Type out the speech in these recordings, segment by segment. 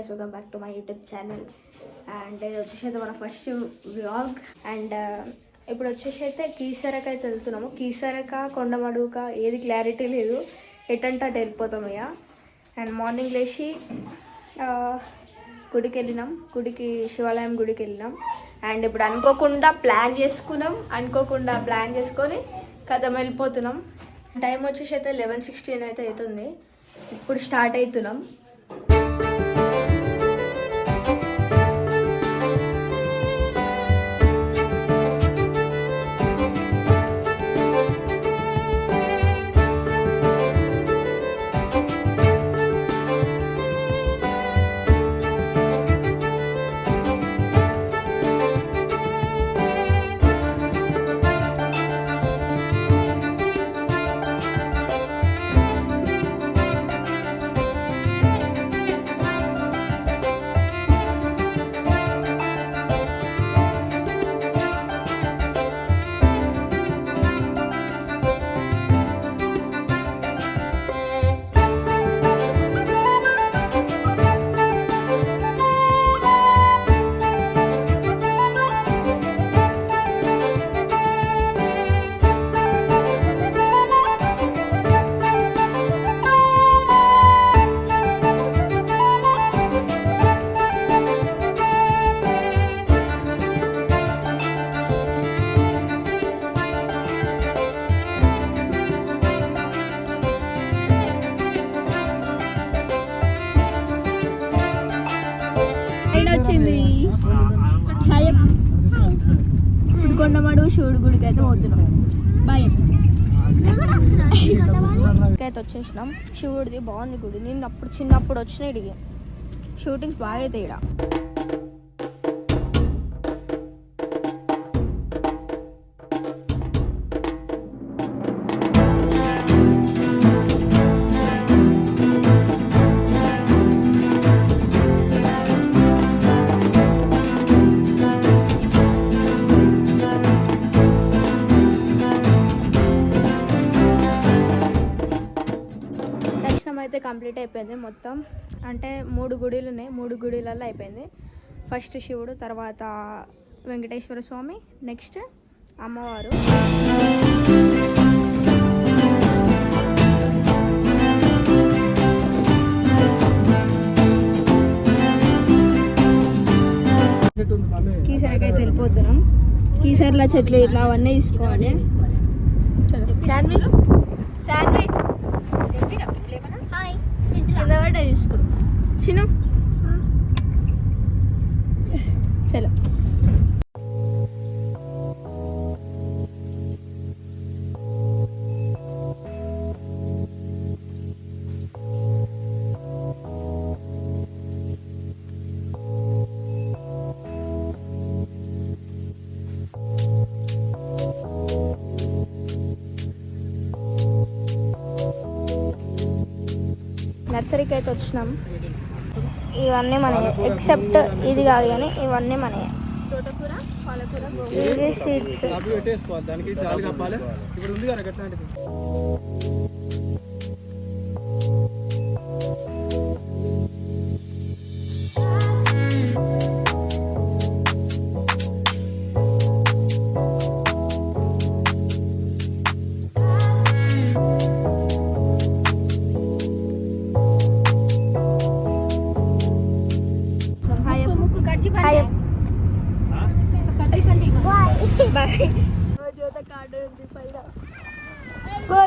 Guys, welcome back to my YouTube channel. And ఇది వచ్చేసి అయితే మన ఫస్ట్ వ్లాగ్. అండ్ ఇప్పుడు వచ్చేసి అయితే కీసరక అయితే వెళ్తున్నాము. కీసరక కొండమడుక ఏది క్లారిటీ లేదు, ఎటంటే అటు వెళ్ళిపోతాం ఇక. అండ్ మార్నింగ్ లేచి గుడికి వెళ్ళినాం, శివాలయం గుడికి వెళ్ళినాం. అండ్ ఇప్పుడు అనుకోకుండా ప్లాన్ చేసుకొని కథం వెళ్ళిపోతున్నాం. టైం వచ్చేసి అయితే 11:16 అయితే అవుతుంది. ఇప్పుడు స్టార్ట్ అవుతున్నాం. వచ్చింది కొండమడు శివుడి గుడికి అయితే పోతున్నాం. బాయ్ అయితే వచ్చేసినాం. శివుడిది బాగుంది గుడి. నేను చిన్నప్పుడు వచ్చిన ఇడికి షూటింగ్స్ బాగా అవుతాయి ఇక్కడ. అయితే కంప్లీట్ అయిపోయింది మొత్తం. అంటే 3 గుడిలు ఉన్నాయి, 3 గుడిలలో అయిపోయింది. ఫస్ట్ శివుడు, తర్వాత వెంకటేశ్వర స్వామి, నెక్స్ట్ అమ్మవారు. కీసరికి అయితే వెళ్ళిపోతున్నాం. కీసరిలో చెట్లు ఇట్లా అవన్నీ తీసుకోవాలి. శాన్వి కింద తీసుకో చిన్న చలో. నర్సరీకి అయితే వచ్చినాం. ఇవన్నీ మనయే, ఎక్సెప్ట్ ఇది కాదు కానీ ఇవన్నీ మనయే. తోటకూర, పాలకూర, ఇది సీడ్స్.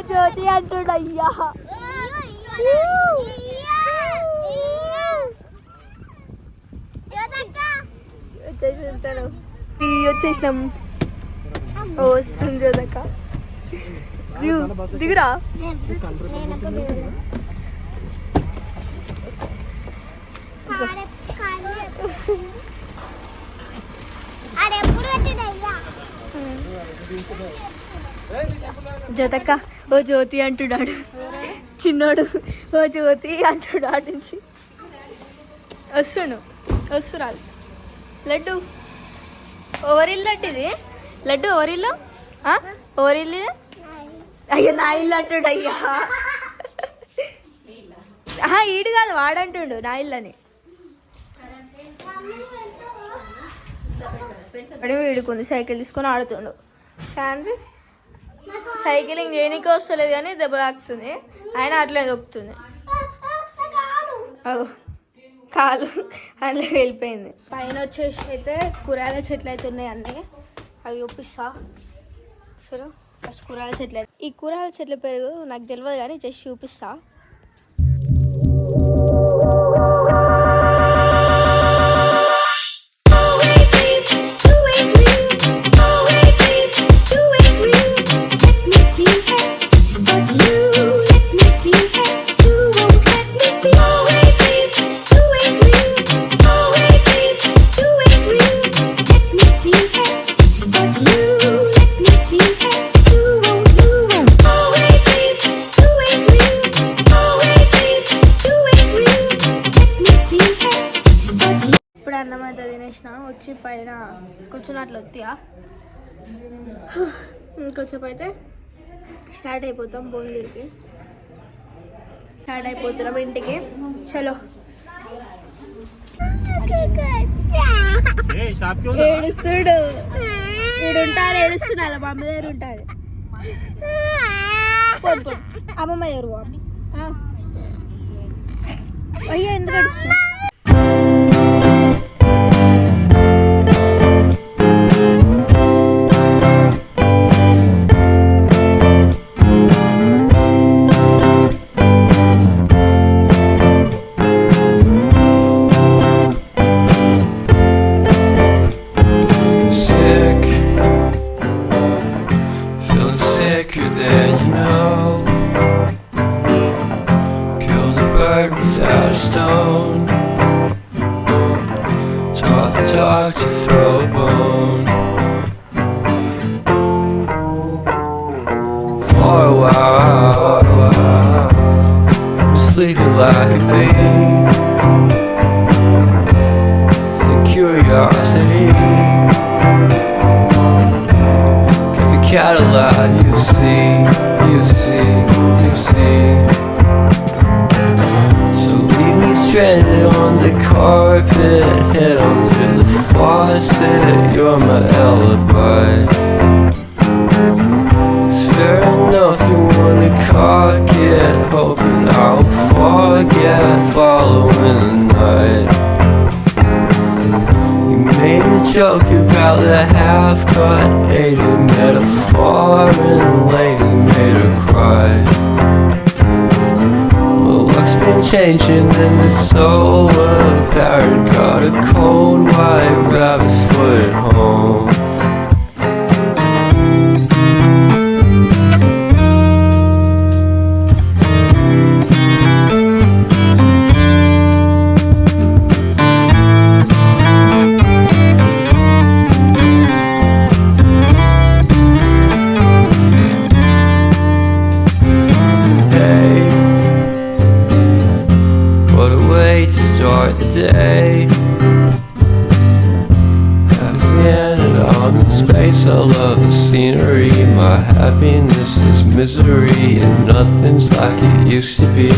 జ్యోతి అంటుడు అయ్యా. వచ్చేసినాం. వస్తుంది జ్యోతక్క, దిగురా. జ్యోతక్క ఓ జ్యోతి అంటున్నాడు చిన్నోడు. ఓ జ్యోతి అంటుడు. ఆటి నుంచి వస్తురాలు. లడ్డు ఎవరిల్లు లడ్డు ఇది? లడ్డు ఎవరిల్లు? ఎవరిల్లు? అయ్యా నా ఇల్లు అంటుడు. అయ్యా ఈడు కాదు వాడంటుండు నా ఇల్లు అని. అప్పుడే వీడుకుంది సైకిల్ తీసుకొని ఆడుతుండు. శాన్వి సైకిలింగ్ చేయనీకే వస్తలేదు కానీ దెబ్బ తాకుతుంది, ఆయన అట్లే దొక్కుతుంది. కాలు అందులో వెళ్ళిపోయింది. పైన వచ్చేసి అయితే కూరగాయల చెట్లు అయితే ఉన్నాయి అన్నీ, అవి చూపిస్తా. చలో ఫస్ట్ కూరగాయల చెట్లు. ఈ కూరగాయల చెట్ల పేరు నాకు తెలియదు కానీ జస్ట్ చూపిస్తా. అన్నం అయితే తినేసిన, వచ్చి పైన కూర్చున్నట్లు వత్తియా. ఇంకొంచెం అయితే స్టార్ట్ అయిపోతాం, భువనగిరికి స్టార్ట్ అయిపోతున్నాం ఇంటికి. చలో ఏడుస్తుడు, వీడుంటారు ఏడుస్తున్నారు, మా అమ్మ దగ్గర ఉంటారు. అమ్మమ్మ ఎవరు అయ్యా ఎందుకు ఏడుస్తున్నా? Without a stone, taught the dog to throw a bone. For a while, sleeping like a bee. Think curiosity keep the cat alive. You see, you see, you see. Stranded on the carpet, head onto the faucet. You're my alibi. It's fair enough you wanna cock it, hoping I'll forget following the night. You made a joke about the half-cut, ate a metaphor and later made her cry. Luck's been changing and it's so apparent. Got a cold white rabbit's foot at home. Start the day, I'm standing on the space. I love the scenery. My happiness is misery, and nothing's like it used to be.